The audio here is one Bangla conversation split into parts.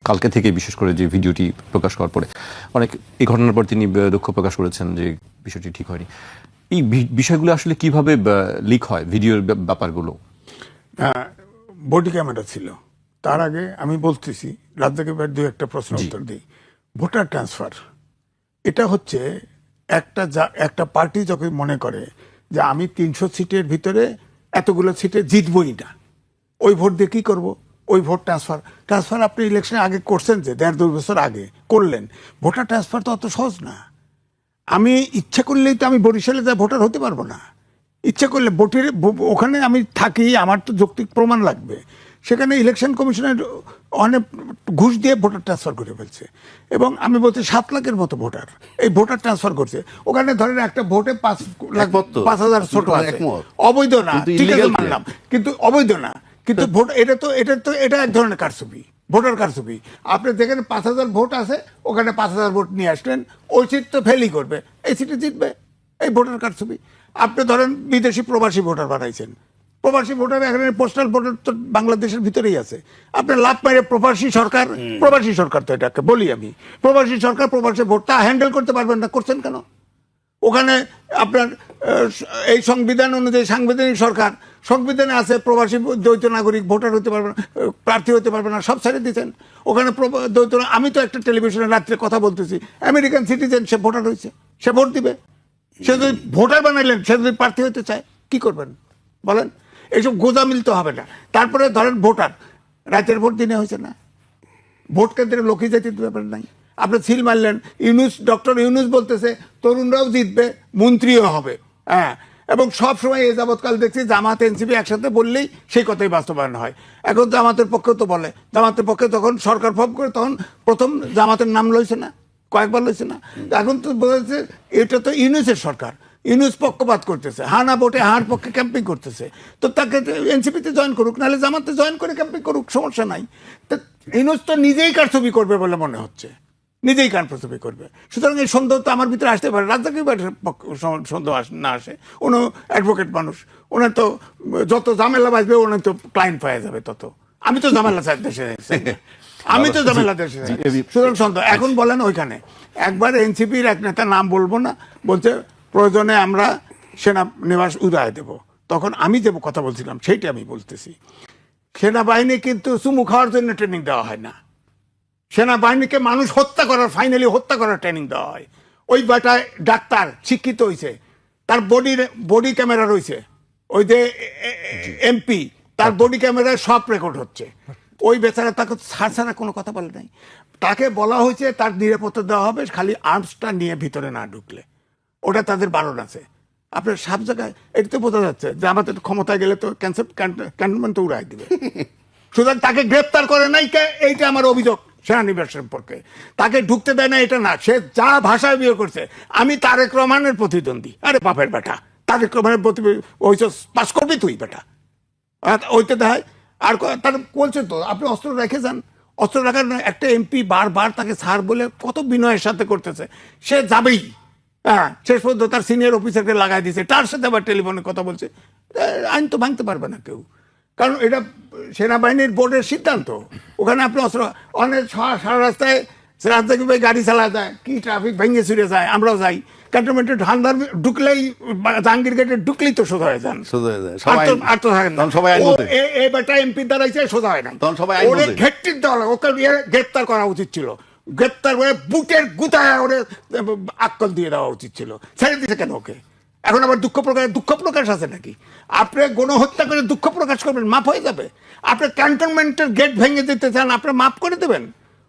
কালকে থেকে বিশেষ করে যে ভিডিওটি প্রকাশ করার পরে অনেক এই ঘটনার পর তিনি দুঃখ প্রকাশ করেছেন যে বিষয়টি ঠিক হয়নি। এই বিষয়গুলো আসলে কিভাবে লিক হয় ভিডিওর ব্যাপারগুলো? বডি ক্যামেরা ছিল। তার আগে আমি বলতেছি রাজ্জাক দু একটা প্রশ্ন উত্তর দিই। ভোটার ট্রান্সফার এটা হচ্ছে একটা পার্টি যখন মনে করে যে আমি 300 সিটের ভিতরে এতগুলো সিটে জিতবই না, ওই ভোট দিয়ে কী করবো, ওই ভোট ট্রান্সফার আপনি ইলেকশনে আগে করছেন যে 1.5-2 বছর আগে করলেন। ভোটার ট্রান্সফার তো অত সহজ না। আমি ইচ্ছা করলেই তো আমি বরিশালে যা ভোটার হতে পারবো না। ইচ্ছা করলে ওখানে আমি থাকি, আমার তো যৌক্তিক প্রমাণ লাগবে। সেখানে ইলেকশন কমিশনের অনেক ঘুষ দিয়ে ভোটার ট্রান্সফার করে ফেলছে। এবং আমি বলছি 7 লাখের মতো ভোটার এই ভোটার ট্রান্সফার করছে। ওখানে ধরেন একটা ভোটে 5,000 ছোট আছে, অবৈধ না, ঠিক আছে মানলাম, কিন্তু অবৈধ না। কিন্তু ভোট এটা এক ধরনের কারচুপি, ভোটার কারচুপি। আপনি যেখানে 5,000 ভোট আছে ওখানে 5,000 ভোট নিয়ে আসলেন, ওই সিট তো ফেলই করবে, এই সিটে জিতবে, এই ভোটার কারচুপি। আপনি ধরেন বিদেশি প্রবাসী ভোটার বানাইছেন, প্রবাসী ভোটার এখানে পোস্টাল ভোটার তো বাংলাদেশের ভিতরেই আছে। আপনার লাভ পাইলে প্রবাসী সরকার তো এটাকে বলি আমি, প্রবাসী সরকার প্রবাসী ভোটটা হ্যান্ডেল করতে পারবেন না, করছেন কেন? ওখানে আপনার এই সংবিধান অনুযায়ী সাংবিধানিক সরকার, সংবিধানে আছে প্রবাসী দ্বৈত নাগরিক ভোটার হতে পারবে না, প্রার্থী হতে পারবে না, সব ছেড়ে দিচ্ছেন। ওখানে দ্বৈত, আমি তো একটা টেলিভিশনে রাত্রে কথা বলতেছি, আমেরিকান সিটিজেন, সে ভোটার হয়েছে, সে ভোট দিবে। সে যদি ভোটার বানাইলেন, সে যদি প্রার্থী হতে চায়, কি করবেন বলেন? এইসব গোজামিল তো হবে না। তারপরে ধরেন ভোটার, রাতের ভোট দিনে হয়েছে না, ভোট কেন্দ্রে লোকই যেতে ব্যাপার নাই। আপনি সিল মারলেন, ডক্টর ইউনুস বলতেছে তরুণরাও জিতবে, মন্ত্রীও হবে। হ্যাঁ, এবং সব সময় এ যাবৎকাল দেখছি জামাত এনসিপি একসাথে বললেই সেই কথাই বাস্তবায়ন হয়। এখন জামাতের পক্ষেও তো বলে, জামাতের পক্ষে যখন সরকার ফর্ম করে তখন প্রথম জামাতের নাম লইছে না, কয়েকবার লইছে না। এখন তো বোঝা যাচ্ছে এটা তো ইউনুসের সরকার, ইউনুস পক্ষপাত করতেছে, হানা ভোটে হার পক্ষে ক্যাম্পিং করতেছে। তো তাকে এনসিপিতে জয়েন করুক, নাহলে জামাতে জয়েন করে ক্যাম্পিং করুক, সমস্যা নাই। তো ইউনুস তো নিজেই কারচুপি করবে বলে মনে হচ্ছে, নিজেই কারচুপি করবে। সুতরাং এই সন্দেহ তো আমার ভিতরে আসতে পারে, রাজ্জাকের সন্দেহ না আসে। উনি অ্যাডভোকেট মানুষ, ওনার তো যত ঝামেলা বাঁচবে ওনার তো ক্লায়েন্ট পাওয়া যাবে তত। আমি তো ঝামেলা চাই দেশে, আমি তো ঝামেলা দেশে, সুতরাং সন্দেহ। এখন বলেন ওইখানে একবার এনসিপির এক নেতা, নাম বলবো না, বলছে প্রয়োজনে আমরা সেনানিবাস উদয় দেব। তখন আমি যে কথা বলছিলাম সেইটা আমি বলতেছি, সেনাবাহিনী কিন্তু চুমু খাওয়ার জন্য ট্রেনিং দেওয়া হয় না, সেনাবাহিনীকে মানুষ ফাইনালি হত্যা করার ট্রেনিং দেওয়া হয়। ওই বেটায় ডাক্তার শিক্ষিত হয়েছে, তার বডি ক্যামেরা রয়েছে, ওই যে এমপি তার বডি ক্যামেরায় সব রেকর্ড হচ্ছে। ওই বেচারা তাকে ছাড়া কোনো কথা বলে নাই। তাকে বলা হয়েছে তার নিরাপত্তা দেওয়া হবে, খালি আর্মসটা নিয়ে ভিতরে না ঢুকলে, ওটা তাদের বারণ আছে। আপনার সব জায়গায় এটা তো বোঝা যাচ্ছে যে আমাদের ক্ষমতায় গেলে তো ক্যান্টনমেন্ট তো উড়াই দিবে। সুতরাং তাকে গ্রেপ্তার করে নাই, এইটা আমার অভিযোগ সেনানিবাস সম্পর্কে। তাকে ঢুকতে দেয় না এটা না, সে যা ভাষায় বিয়ে করছে। আমি তারেক রহমানের প্রতিদ্বন্দ্বী, আরে বাপের বেটা, তারেক রহমানের ওই পাস করবি তুই বেটা, ওইটা দেখায়। আর তার বলছে তো আপনি অস্ত্র রেখে যান, অস্ত্র রাখার একটা এমপি বারবার তাকে ছাড় বলে কত বিনয়ের সাথে করতেছে, সে যাবেই। হ্যাঁ, শেষ পর্যন্ত তার সিনিয়র অফিসারকে লাগাই দিয়েছে, তার সাথে আবার টেলিফোনে কথা বলছে। আইন তো ভাঙতে পারবে না কেউ, কারণ এটা সেনাবাহিনীর বোর্ডের সিদ্ধান্ত। ওখানে আপনি অস্ত্র অনেক সারা রাস্তায় রাজ্জাক ভাই গাড়ি চালা যায়, কি ট্রাফিক ভেঙে ছুড়ে যায়, আমরাও যাই। ক্যান্টনমেন্টে ঢান্দার ঢুকলেই, জাহাঙ্গীর গেটে ঢুকলেই তো সোজা হয়ে যান, আর তো থাকেন না। এই বেটা এমপি দাঁড়াইছে, সোজা হয় না, ওরে ঘেটটির দেওয়া, ওকে গ্রেপ্তার করা উচিত ছিল, গ্রেপ্তার করে বুটের গুতায় ওরে আক্কল দিয়ে দেওয়া উচিত ছিল। ছেড়ে দিতে কেন ওকে? এখন আবার দুঃখ প্রকাশ আছে নাকি? আপনি গণহত্যা করে দুঃখ প্রকাশ করবেন, মাফ হয়ে যাবে? আপনি ক্যান্টনমেন্টের গেট ভেঙে দিতে চান, আপনি মাফ করে দেবেন?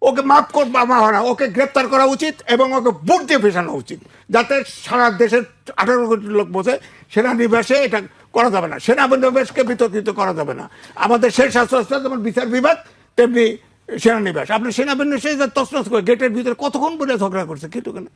ওকে মাফ করবা না, ওকে গ্রেপ্তার করা উচিত এবং ওকে বুট দিয়ে ফেসানো উচিত, যাতে সারা দেশের 18 কোটি লোক বোঝে সেনানিবাসে এটা করা যাবে না, সেনানিবাসকে বিতর্কিত করা যাবে না। আমাদের শেষ শাস্তি যেমন বিচার বিভাগ, তেমনি সেনানিবাস। আপনি সেনাবাহিনী তছনছ করে গেটের ভিতরে কতক্ষণ বলে ঝগড়া করছে, কিন্তু কেন?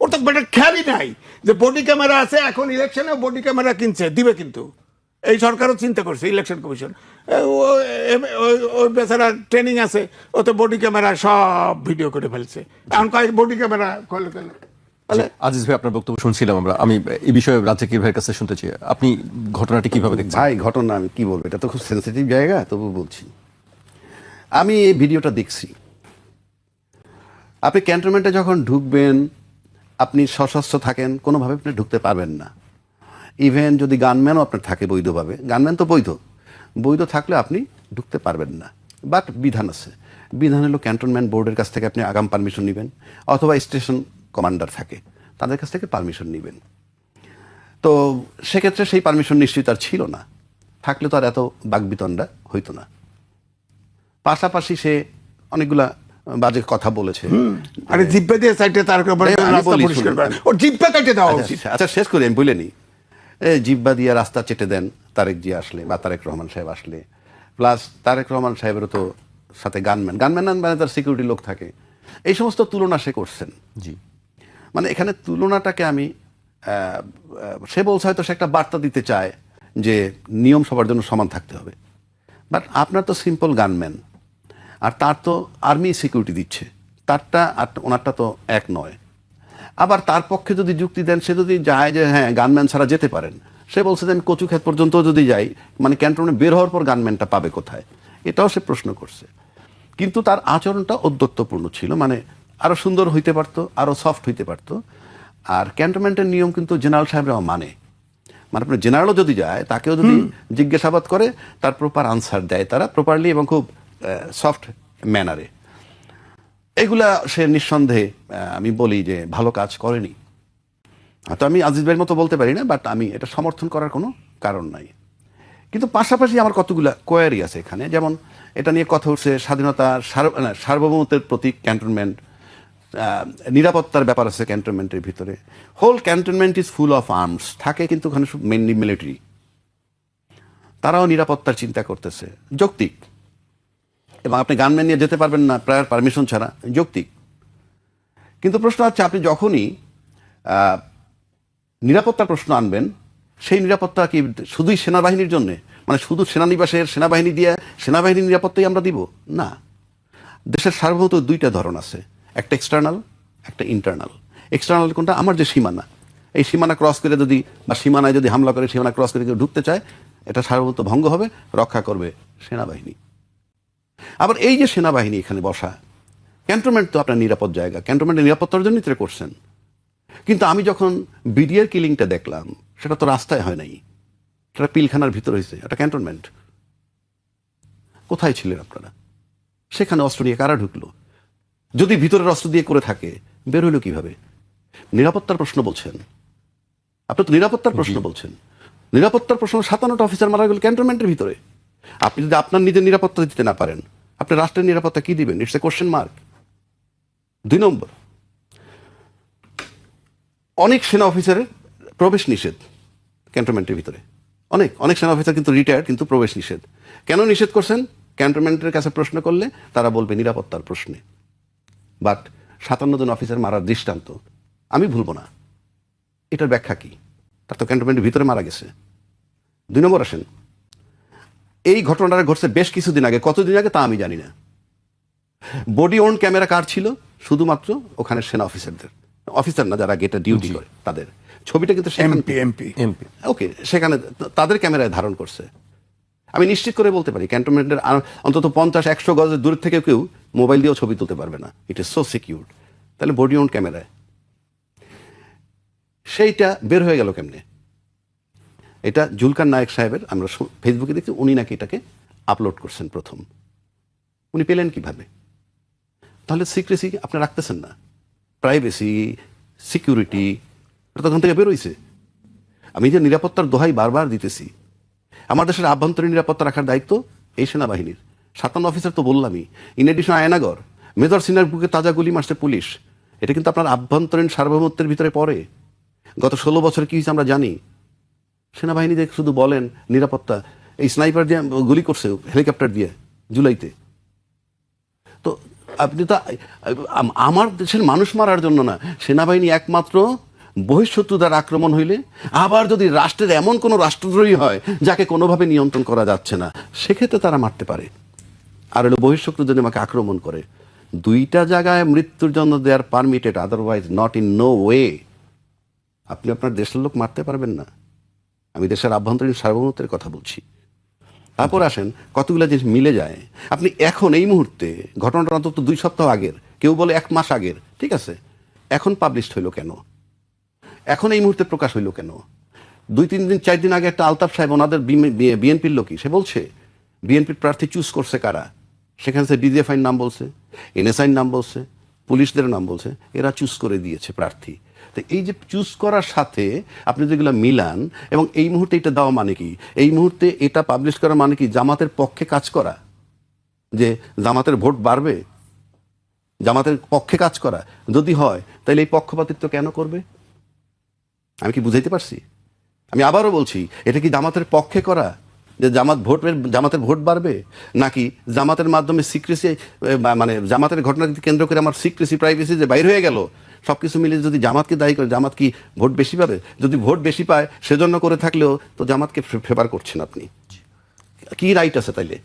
ওর তো বেটার খেয়ালই নাই যে বডি ক্যামেরা আছে। এখন ইলেকশনে বডি ক্যামেরা কিনছে, দিবে কিন্তু এই সরকারও চিন্তা করছে, ইলেকশন কমিশন। ওই বেচারা ট্রেনিং আছে, ও তো বডি ক্যামেরা সব ভিডিও করে ফেলছে। এখন কয়েক বডি ক্যামেরা করলে কেন? আজিজ ভাই, আপনার বক্তব্য শুনছিলাম আমরা, আমি এই বিষয়ে রাজ্জাক ভাইয়ের কাছে শুনতে চাই, আপনি ঘটনাটি কিভাবে দেখছেন? ভাই, ঘটনা আমি কি বলবো, এটা তো খুব সেন্সিটিভ জায়গা, তবু বলছি। আমি এই ভিডিওটা দেখছি, আপনি ক্যান্টনমেন্টে যখন ঢুকবেন, আপনি সশস্ত্র থাকেন, কোনোভাবে আপনি ঢুকতে পারবেন না। ইভেন যদি গানম্যানও আপনার থাকে বৈধভাবে, গানম্যান তো বৈধ থাকলে আপনি ঢুকতে পারবেন না। বাট বিধান আছে, বিধান হলো ক্যান্টনমেন্ট বোর্ডের কাছ থেকে আপনি আগাম পারমিশন নেবেন, অথবা স্টেশন কমান্ডার থাকে তাদের কাছ থেকে পারমিশন নেবেন। তো সেক্ষেত্রে সেই পারমিশন নিশ্চয়ই তার ছিল না, থাকলে তো আর এত বাকবিতণ্ডা হইতো না। পাশাপাশি সে অনেকগুলা বাজে কথা বলেছে। আরে জিব্বা দিয়ে সাইডে তার আমি বলি, পরিষ্কার শুনুন। করে ওর জিব্বা কেটে দেওয়া উচিত। আচ্ছা শেষ করি, আমি বলে নিই। জিব্বা দিয়ে রাস্তা চেটে দেন তারেক জি আসলে, বা তারেক রহমান সাহেব আসলে। প্লাস তারেক রহমান সাহেবেরও তো সাথে গানম্যান মানে তার সিকিউরিটি লোক থাকে। এই সমস্ত তুলনা সে করছেন। জি, মানে এখানে তুলনাটাকে আমি সে বলছে হয়তো সে একটা বার্তা দিতে চায় যে নিয়ম সবার জন্য সমান থাকতে হবে। বাট আপনার তো সিম্পল গানম্যান, আর তার তো আর্মি সিকিউরিটি দিচ্ছে, তারটা আর ওনারটা তো এক নয়। আবার তার পক্ষে যদি যুক্তি দেন, সে যদি যায় যে হ্যাঁ গানম্যান ছাড়া যেতে পারেন, সে বলছে যে আমি কচুক্ষেত পর্যন্ত যদি যাই, মানে ক্যান্টনমেন্ট বের হওয়ার পর গানম্যানটা পাবে কোথায়, এটাও সে প্রশ্ন করছে। কিন্তু তার আচরণটা ঔদ্ধত্যপূর্ণ ছিল, মানে আরো সুন্দর হইতে পারতো, আরো সফট হইতে পারতো। আর ক্যান্টনমেন্টের নিয়ম কিন্তু জেনারেল সাহেবরাও মানে আপনার জেনারেলও যদি যায়, তাকেও যদি জিজ্ঞাসাবাদ করে, তার প্রপার আনসার দেয় তারা প্রপারলি এবং খুব সফট ম্যানারে। এগুলা সে নিঃসন্দেহে আমি বলি যে ভালো কাজ করেনি। তো আমি আজিজ ভাইয়ের মতো বলতে পারি না, বাট আমি এটা সমর্থন করার কোনো কারণ নাই। কিন্তু পাশাপাশি আমার কতগুলা কোয়ারি আছে এখানে। যেমন এটা নিয়ে কথা উঠছে স্বাধীনতা, সার্বভৌমত্বের প্রতীক ক্যান্টনমেন্ট, নিরাপত্তার ব্যাপার আছে ক্যান্টনমেন্টের ভিতরে। Whole cantonment is full of arms থাকে, কিন্তু ওখানে মেনলি মিলিটারি। তারাও নিরাপত্তার চিন্তা করতেছে, যৌক্তিক। এবং আপনি গানম্যান নিয়ে যেতে পারবেন না প্রায়র পারমিশন ছাড়া, যৌক্তিক। কিন্তু প্রশ্ন হচ্ছে, আপনি যখনই নিরাপত্তার প্রশ্ন আনবেন, সেই নিরাপত্তা কি শুধুই সেনাবাহিনীর জন্যে, মানে শুধু সেনানিবাসের সেনাবাহিনী দিয়ে সেনাবাহিনীর নিরাপত্তাই আমরা দিব না। দেশের সার্বভৌমত্ব দুইটা ধরন আছে, একটা এক্সটার্নাল, একটা ইন্টারনাল। এক্সটার্নাল কোনটা? আমার যে সীমানা, এই সীমানা ক্রস করে যদি, বা সীমানায় যদি হামলা করে সীমানা ক্রস করে কেউ ঢুকতে চায়, এটা সার্বভৌমত্ব ভঙ্গ হবে, রক্ষা করবে সেনাবাহিনী। আবার এই যে সেনাবাহিনী এখানে বসা, ক্যান্টনমেন্ট তো আপনার নিরাপদ জায়গা, ক্যান্টনমেন্টের নিরাপত্তার জন্যই তো করছেন। কিন্তু আমি যখন বিডিআর কিলিংটা দেখলাম, সেটা তো রাস্তায় হয় নাই, সেটা পিলখানার ভিতর হয়েছে, এটা ক্যান্টনমেন্ট। কোথায় ছিলেন আপনারা? সেখানে অস্ত্র নিয়ে কারা ঢুকলো? যদি ভিতরের অস্ত্র দিয়ে করে থাকে, বের হইল কিভাবে? নিরাপত্তার প্রশ্ন বলছেন আপনি, তো নিরাপত্তার প্রশ্ন বলছেন। নিরাপত্তার প্রশ্ন, 57টা অফিসার মারা গেল ক্যান্টনমেন্টের ভিতরে। আপনি যদি আপনার নিজের নিরাপত্তা দিতে না পারেন, আপনি রাষ্ট্রের নিরাপত্তা কি দিবেন? It's a question mark. 2 নম্বর, অনেক সেনা অফিসারের প্রবেশ নিষেধ ক্যান্টনমেন্টের ভিতরে। অনেক সেনা অফিসার কিন্তু রিটায়ার্ড, কিন্তু প্রবেশ নিষেধ। কেন নিষেধ করছেন? ক্যান্টনমেন্টের কাছে প্রশ্ন করলে তারা বলবে নিরাপত্তার প্রশ্নে। বাট 57 জন অফিসার মারার দৃষ্টান্ত আমি ভুলবো না। এটার ব্যাখ্যা কি? তার তো ক্যান্টনমেন্টের ভিতরে মারা গেছে। 2 নম্বর আসেন, এই ঘটনাটা ঘটছে বেশ কিছুদিন আগে, কতদিন আগে তা আমি জানি না। বডি ওন ক্যামেরা কার ছিল? শুধুমাত্র ওখানে সেনা অফিসার না, যারা গেটে ডিউটি করে তাদের ছবিটা কিন্তু এমপি ওকে, সেখানে তাদের ক্যামেরায় ধারণ করছে। আমি নিশ্চিত করে বলতে পারি ক্যান্টনমেন্টের অন্তত 50-100 গজের দূর থেকে কেউ মোবাইল দিয়েও ছবি তুলতে পারবে না। It is so secured. তাহলে বডি ওন ক্যামেরায় সেইটা বের হয়ে গেল কেমনে? এটা জুলকার নায়েক সাহেবের, আমরা ফেসবুকে দেখছি, উনি নাকি এটাকে আপলোড করছেন প্রথম। উনি পেলেন কিভাবে? তাহলে সিক্রেসি আপনি রাখতেছেন না, প্রাইভেসি, সিকিউরিটি, এটা তখন থেকে বেরোইছে। আমি যে নিরাপত্তার দোহাই বারবার দিতেছি, আমার দেশের আভ্যন্তরীণ নিরাপত্তা রাখার দায়িত্ব এই সেনাবাহিনীর। 57 অফিসার তো বললামই। ইন এডিশন আয়নাগর, মেজর সিনার বুকে তাজা গুলি মারছে পুলিশ। এটা কিন্তু আপনার আভ্যন্তরীণ সার্বভৌমত্বের ভিতরে পড়ে। গত 16 বছর কি হয়েছে আমরা জানি। সেনাবাহিনী যে শুধু বলেন নিরাপত্তা, এই স্নাইপার দিয়ে গুলি করছে হেলিকপ্টার দিয়ে জুলাইতে। তো আপনি তো আমার দেশের মানুষ মারার জন্য না, সেনাবাহিনী একমাত্র বহিঃশত্রু দ্বারা আক্রমণ হইলে, আবার যদি রাষ্ট্রের এমন কোনো রাষ্ট্রদ্রোহী হয় যাকে কোনোভাবে নিয়ন্ত্রণ করা যাচ্ছে না, সেক্ষেত্রে তারা মারতে পারে। আর হলো বহিঃশত্রু যদি আমাকে আক্রমণ করে, 2টা জায়গায় মৃত্যুর জন্য they are permitted, otherwise not in no way. আপনি আপনার দেশের লোক মারতে পারবেন না। আমি দেশের আভ্যন্তরীণ সার্বভৌমত্বের কথা বলছি। তারপর আসেন, কতগুলো জিনিস মিলে যায়। আপনি এখন এই মুহূর্তে, ঘটনাটা অন্তত 2 সপ্তাহ আগের, কেউ বলে 1 মাস আগের, ঠিক আছে, এখন পাবলিশড হইলো কেন? এখন এই মুহূর্তে প্রকাশ হইলো কেন? 2-3 দিন 4 দিন আগে একটা আলতাফ সাহেব ওনাদের বিএনপির লোকই, সে বলছে বিএনপির প্রার্থী চুজ করছে কারা, সেখানে সে ডিজিএফআইর নাম বলছে, এনএসআইর নাম বলছে, পুলিশদের নাম বলছে, এরা চুজ করে দিয়েছে প্রার্থী। তো এই যে চুজ করার সাথে আপনি যেগুলো মিলান, এবং এই মুহূর্তে এটা দেওয়া মানে কি, এই মুহূর্তে এটা পাবলিশ করা মানে কি জামাতের পক্ষে কাজ করা, যে জামাতের ভোট বাড়বে, জামাতের পক্ষে কাজ করা যদি হয় তাহলে এই পক্ষপাতিত্ব কেন করবে? আমি কি বুঝাইতে পারছি? আমি আবারও বলছি, এটা কি জামাতের পক্ষে করা যে জামাতের ভোট বাড়বে, নাকি জামাতের মাধ্যমে সিক্রেসি, মানে জামাতের ঘটনাকে কেন্দ্র করে আমার সিক্রেসি প্রাইভেসি যে বাইর হয়ে গেল, সব কিছু মিলে যদি জামাতকে দায়ী করে, জামাত কি ভোট বেশি পাবে? যদি ভোট বেশি পায় সেজন্য করে থাকলেও তো জামাতকে ফেভার করছেন আপনি। কি রাইট আছে তাইলে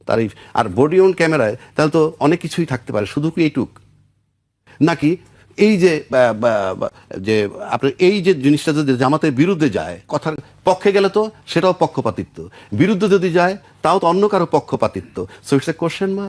তার? আর বডি অন ক্যামেরায় তাহলে তো অনেক কিছুই থাকতে পারে, শুধু কি এইটুক? নাকি এই যে যে আপনার এই যে জিনিসটা যদি জামাতের বিরুদ্ধে যায়, কথার পক্ষে গেলে তো সেটাও পক্ষপাতিত্ব, বিরুদ্ধে যদি যায় তাও তো অন্য কারো পক্ষপাতিত্ব। So it's a question mark.